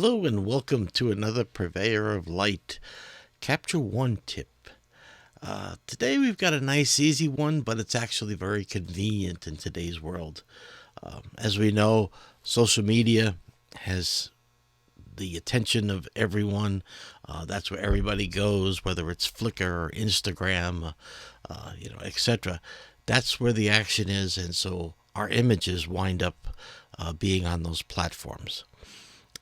Hello and welcome to another Purveyor of Light Capture One tip. Today we've got a nice easy one, but it's actually very convenient in today's world. As we know, social media has the attention of everyone. That's where everybody goes, whether it's Flickr or Instagram, etc. That's where the action is, and so our images wind up being on those platforms.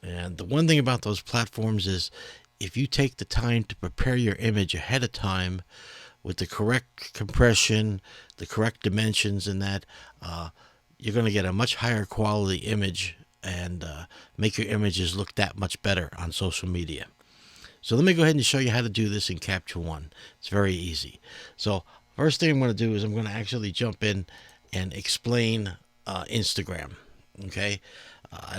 And the one thing about those platforms is if you take the time to prepare your image ahead of time with the correct compression, the correct dimensions and that, you're going to get a much higher quality image and make your images look that much better on social media. So let me go ahead and show you how to do this in Capture One. It's very easy. So first thing I'm going to do is I'm going to actually jump in and explain Instagram. Okay.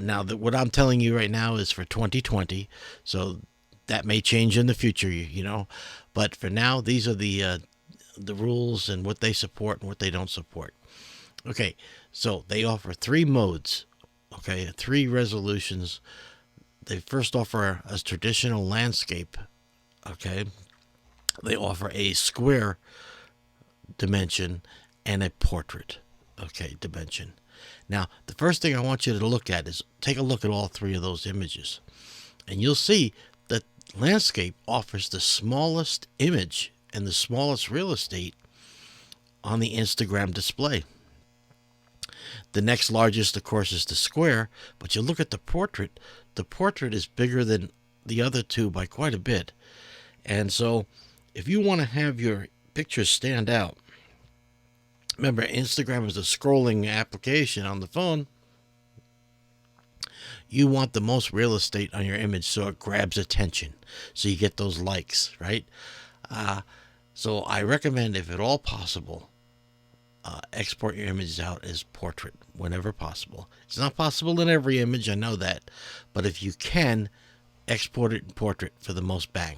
Now, what I'm telling you right now is for 2020, so that may change in the future, But for now, these are the rules and what they support and what they don't support. Okay, so they offer 3 modes, 3 resolutions. They first offer a traditional landscape, They offer a square dimension and a portrait, dimension. Now, the first thing I want you to look at is take a look at all 3 of those images. And you'll see that landscape offers the smallest image and the smallest real estate on the Instagram display. The next largest, of course, is the square. But you look at the portrait is bigger than the other 2 by quite a bit. And so if you want to have your pictures stand out, remember, Instagram is a scrolling application on the phone. You want the most real estate on your image so it grabs attention, so you get those likes, right? So I recommend, if at all possible, export your images out as portrait whenever possible. It's not possible in every image, I know that, but if you can, export it in portrait for the most bang.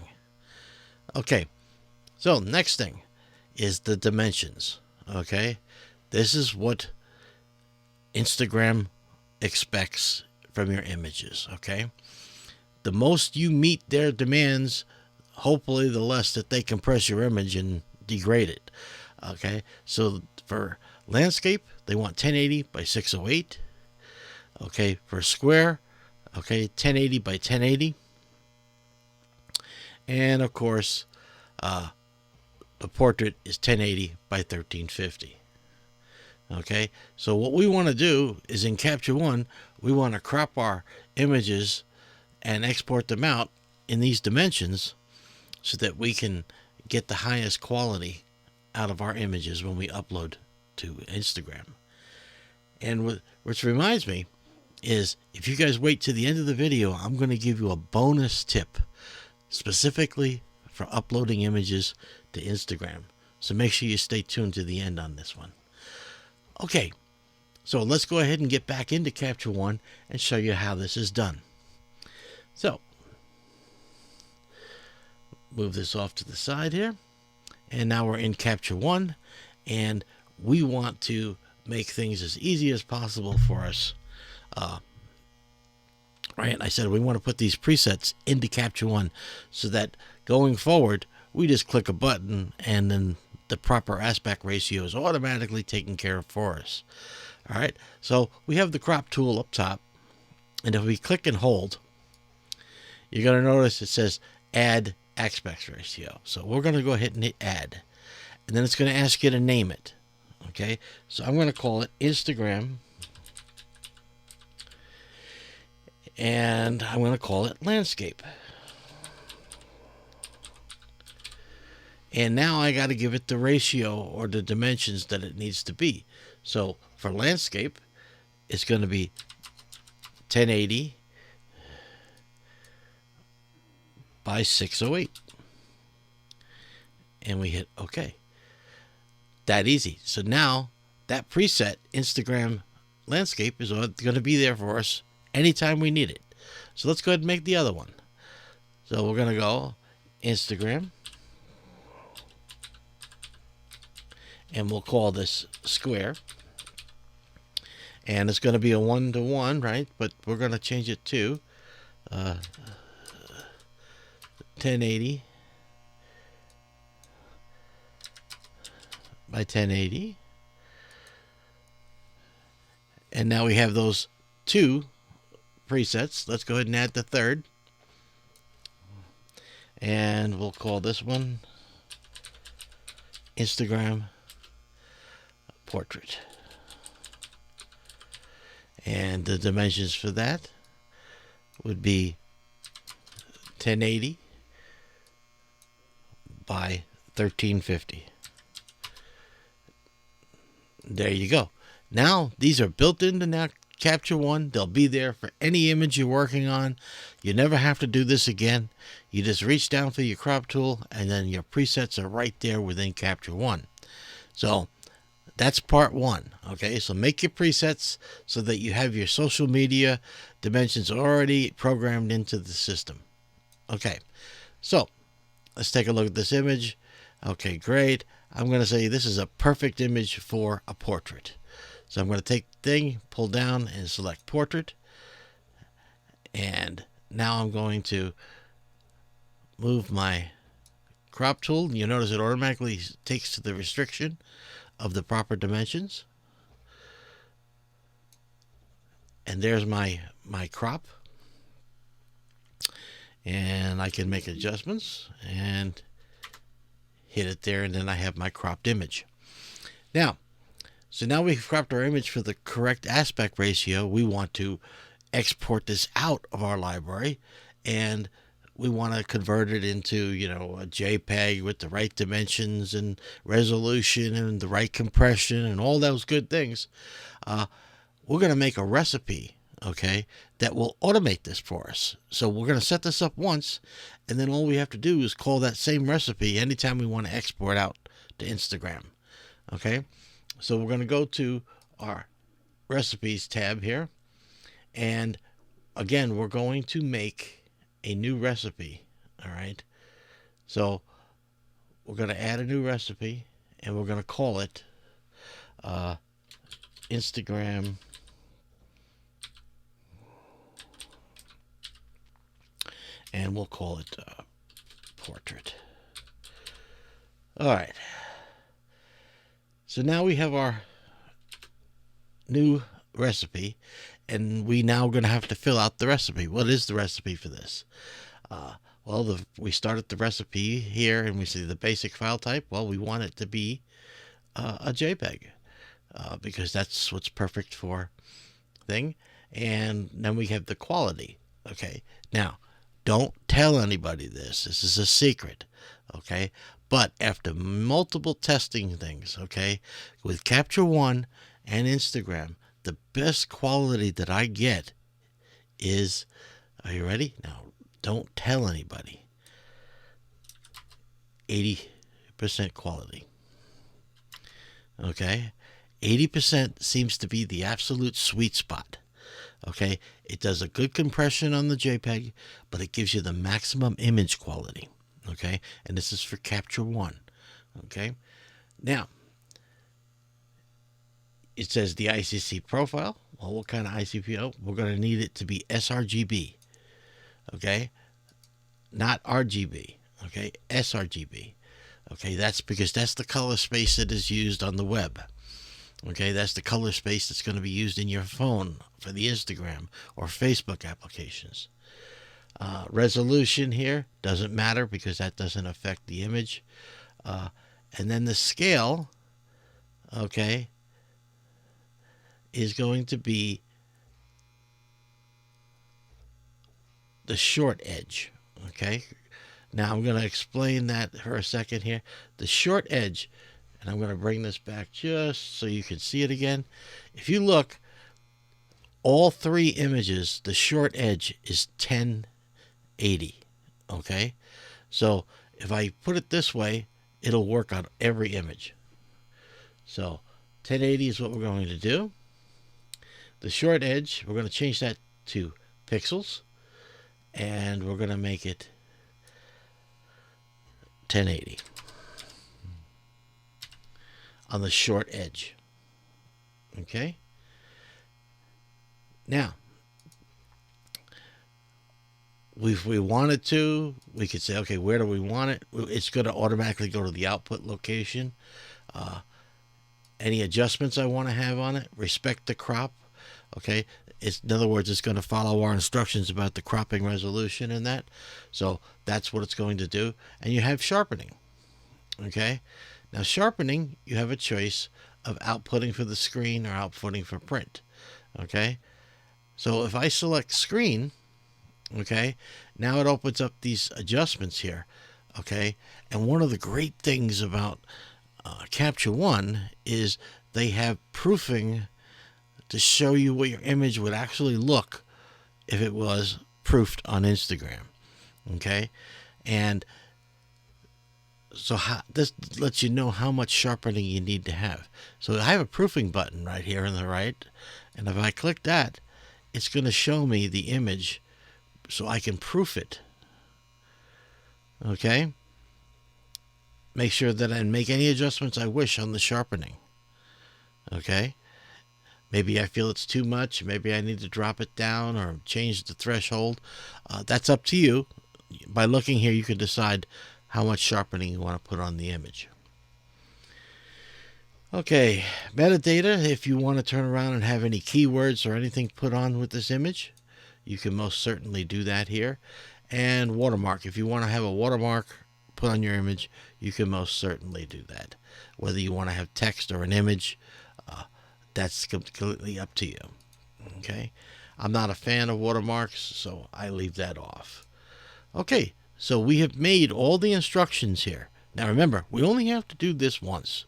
Okay, so next thing is the dimensions. This is what Instagram expects from your images. The most you meet their demands, hopefully the less that they compress your image and degrade it. So for landscape, they want 1080 by 608. For square, 1080 by 1080. And of course, the portrait is 1080 by 1350. So what we want to do is in Capture One, we want to crop our images and export them out in these dimensions so that we can get the highest quality out of our images when we upload to Instagram. And which reminds me is, if you guys wait to the end of the video, I'm going to give you a bonus tip specifically for uploading images to Instagram. So make sure you stay tuned to the end on this one. Okay, so let's go ahead and get back into Capture One and show you how this is done. So, move this off to the side here. And now we're in Capture One, and we want to make things as easy as possible for us. Right, I said we want to put these presets into Capture One so that going forward, we just click a button and then the proper aspect ratio is automatically taken care of for us. All right, so we have the crop tool up top, and if we click and hold, you're going to notice it says add aspect ratio. So we're going to go ahead and hit add, and then it's going to ask you to name it. So I'm going to call it Instagram, and I'm going to call it landscape. And now I got to give it the ratio or the dimensions that it needs to be. So for landscape, it's going to be 1080 by 608. And we hit OK. That easy. So now that preset, Instagram landscape, is going to be there for us anytime we need it. So let's go ahead and make the other one. So we're going to go Instagram. And we'll call this square. And it's going to be a 1-to-1, right? But we're going to change it to 1080 by 1080. And now we have those two presets. Let's go ahead and add the third. And we'll call this one Instagram Portrait. And the dimensions for that would be 1080 by 1350. There you go. Now, these are built into Capture One. They'll be there for any image you're working on. You never have to do this again. You just reach down for your crop tool, and then your presets are right there within Capture One. So, that's part one. Okay, so make your presets so that you have your social media dimensions already programmed into the system. Okay, so let's take a look at this image. Okay, great. I'm going to say this is a perfect image for a portrait. So I'm going to take the thing, pull down, and select Portrait. And now I'm going to move my crop tool. You notice it automatically takes to the restriction of the proper dimensions. And there's my crop. And I can make adjustments and hit it there, and then I have my cropped image. Now, so now we've cropped our image for the correct aspect ratio. We want to export this out of our library, and we want to convert it into, you know, a JPEG with the right dimensions and resolution and the right compression and all those good things. We're going to make a recipe, okay, that will automate this for us. So we're going to set this up once, and then all we have to do is call that same recipe anytime we want to export out to Instagram. Okay, so we're going to go to our recipes tab here, and again, we're going to make a new recipe. All right, so we're going to add a new recipe, and we're going to call it Instagram and we'll call it Portrait. All right. So now we have our new recipe, and we now going to have to fill out the recipe. What is the recipe for this? Well, we start at the recipe here, and we see the basic file type. Well, we want it to be a JPEG because that's what's perfect for thing. And then we have the quality. Okay. Now, don't tell anybody this. This is a secret. Okay. But after multiple testing things, okay, with Capture One and Instagram, the best quality that I get is, are you ready? Now, don't tell anybody. 80% quality. Okay? 80% seems to be the absolute sweet spot. Okay? It does a good compression on the JPEG, but it gives you the maximum image quality. Okay? And this is for Capture One. Okay? Now, it says the ICC profile. Well, what kind of ICP? Oh, we're going to need it to be sRGB. Okay? Not RGB. Okay? sRGB. Okay? That's because that's the color space that is used on the web. Okay? That's the color space that's going to be used in your phone for the Instagram or Facebook applications. Resolution here doesn't matter because that doesn't affect the image. And then the scale, okay, is going to be the short edge. Okay, now I'm going to explain that for a second here. The short edge, and I'm going to bring this back just so you can see it again. If you look, all three images, the short edge is 1080. Okay, so if I put it this way, it'll work on every image. So 1080 is what we're going to do. The short edge, we're going to change that to pixels, and we're going to make it 1080 on the short edge. Okay? Now, If we wanted to, we could say, okay, where do we want it? It's going to automatically go to the output location. Any adjustments I want to have on it, respect the crop. Okay, in other words, it's going to follow our instructions about the cropping resolution and that. So that's what it's going to do. And you have sharpening. Okay, now sharpening, you have a choice of outputting for the screen or outputting for print. Okay, so if I select screen, okay, now it opens up these adjustments here. Okay, and one of the great things about Capture One is they have proofing to show you what your image would actually look if it was proofed on Instagram. Okay, and so this lets you know how much sharpening you need to have. So I have a proofing button right here on the right, and if I click that, it's going to show me the image so I can proof it. Okay, make sure that I make any adjustments I wish on the sharpening. Okay, maybe I feel it's too much, maybe I need to drop it down or change the threshold. That's up to you. By looking here, you can decide how much sharpening you want to put on the image. Okay, metadata, if you want to turn around and have any keywords or anything put on with this image, you can most certainly do that here. And watermark, if you want to have a watermark put on your image, you can most certainly do that. Whether you want to have text or an image, that's completely up to you. Okay, I'm not a fan of watermarks, so I leave that off. Okay, so we have made all the instructions here. Now remember, we only have to do this once,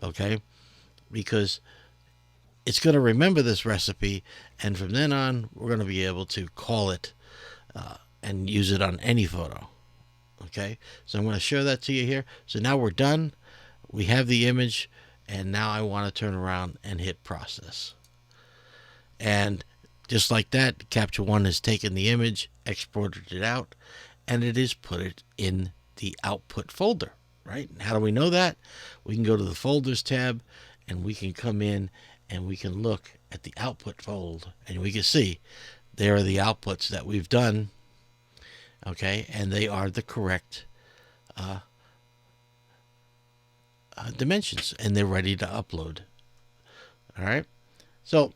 okay? Because it's going to remember this recipe, and from then on, we're going to be able to call it and use it on any photo. Okay, so I'm going to show that to you here. So now we're done. We have the image, and now I want to turn around and hit process. And just like that, Capture One has taken the image, exported it out, and it is put it in the output folder, right? And how do we know that? We can go to the folders tab, and we can come in and we can look at the output folder, and we can see there are the outputs that we've done. Okay, and they are the correct dimensions, and they're ready to upload. All right, so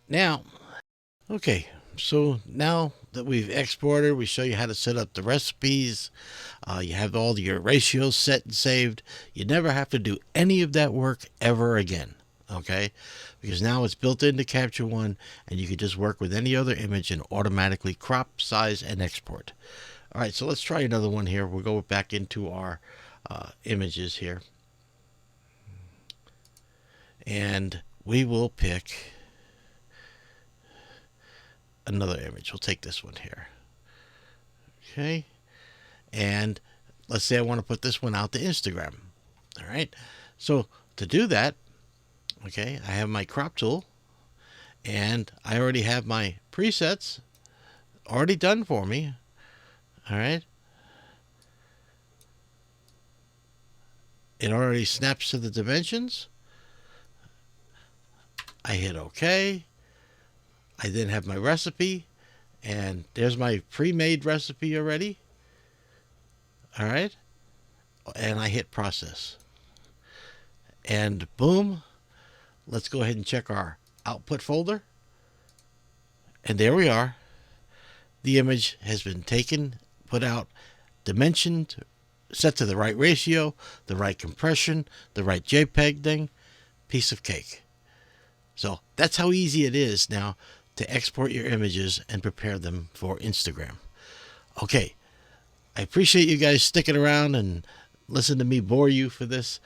now, okay, so now that we've exported, we show you how to set up the recipes. You have all your ratios set and saved. You never have to do any of that work ever again. Okay, because now it's built into Capture One, and you can just work with any other image and automatically crop, size, and export. All right, so let's try another one here. We'll go back into our images here, and we will pick another image. We'll take this one here. Okay, and let's say I want to put this one out to Instagram. All right, so to do that, okay, I have my crop tool, and I already have my presets already done for me. All right, it already snaps to the dimensions. I hit OK. I then have my recipe, and there's my pre-made recipe already. All right, and I hit process, and boom. Let's go ahead and check our output folder. And there we are. The image has been taken, put out, dimensioned, set to the right ratio, the right compression, the right JPEG thing. Piece of cake. So that's how easy it is now to export your images and prepare them for Instagram. Okay, I appreciate you guys sticking around and listen to me bore you for this.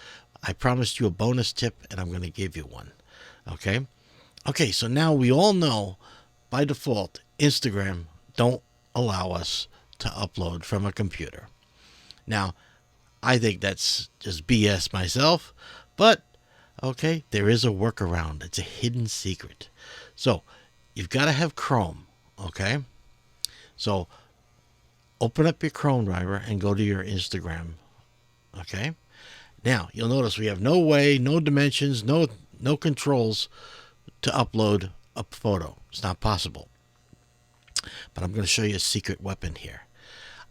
I promised you a bonus tip, and I'm going to give you one. Okay? Okay, so now we all know, by default, Instagram don't allow us to upload from a computer. Now, I think that's just BS myself, but, okay, there is a workaround. It's a hidden secret. So, you've got to have Chrome, okay? So, open up your Chrome driver and go to your Instagram, okay? Now, you'll notice we have no way, no dimensions, no controls to upload a photo. It's not possible. but I'm going to show you a secret weapon here.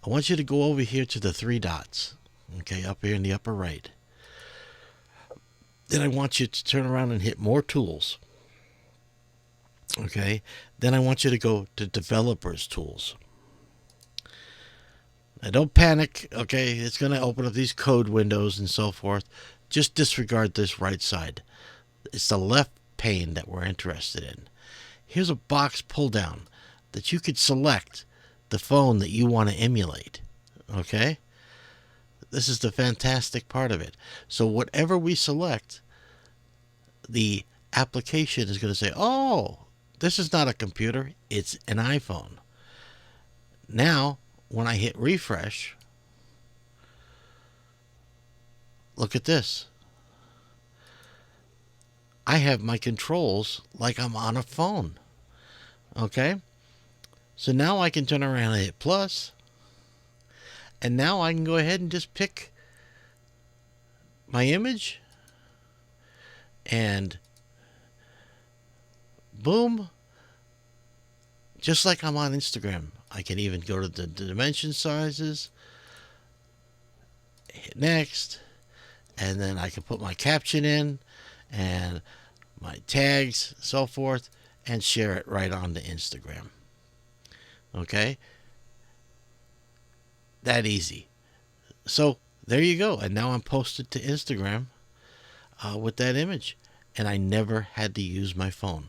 I want you to go over here to the three dots, okay, up here in the upper right. Then I want you to turn around and hit more tools. Okay, then I want you to go to developers tools. Now don't panic, okay, it's going to open up these code windows and so forth. Just disregard this right side. It's the left pane that we're interested in. Here's a box pull down that you could select the phone that you want to emulate. Okay? This is the fantastic part of it. So whatever we select, the application is going to say, oh, this is not a computer, it's an iPhone. Now, when I hit refresh, look at this. I have my controls like I'm on a phone. Okay? So now I can turn around and hit plus. And now I can go ahead and just pick my image. And boom. Just like I'm on Instagram. I can even go to the dimension sizes. Hit next. And then I can put my caption in. And my tags, so forth. And share it right onto Instagram. Okay? That easy. So there you go. And now I'm posted to Instagram with that image. And I never had to use my phone.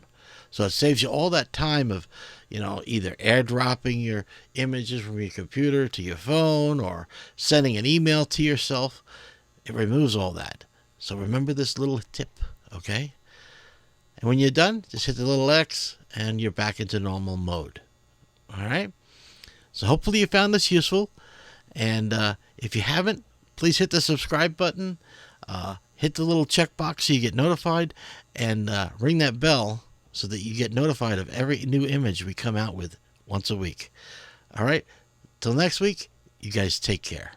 So it saves you all that time of, either airdropping your images from your computer to your phone or sending an email to yourself. It removes all that. So remember this little tip, okay? And when you're done, just hit the little X and you're back into normal mode. All right? So hopefully you found this useful. And if you haven't, please hit the subscribe button. Hit the little checkbox so you get notified. And ring that bell so that you get notified of every new image we come out with once a week. All right? Till next week, you guys take care.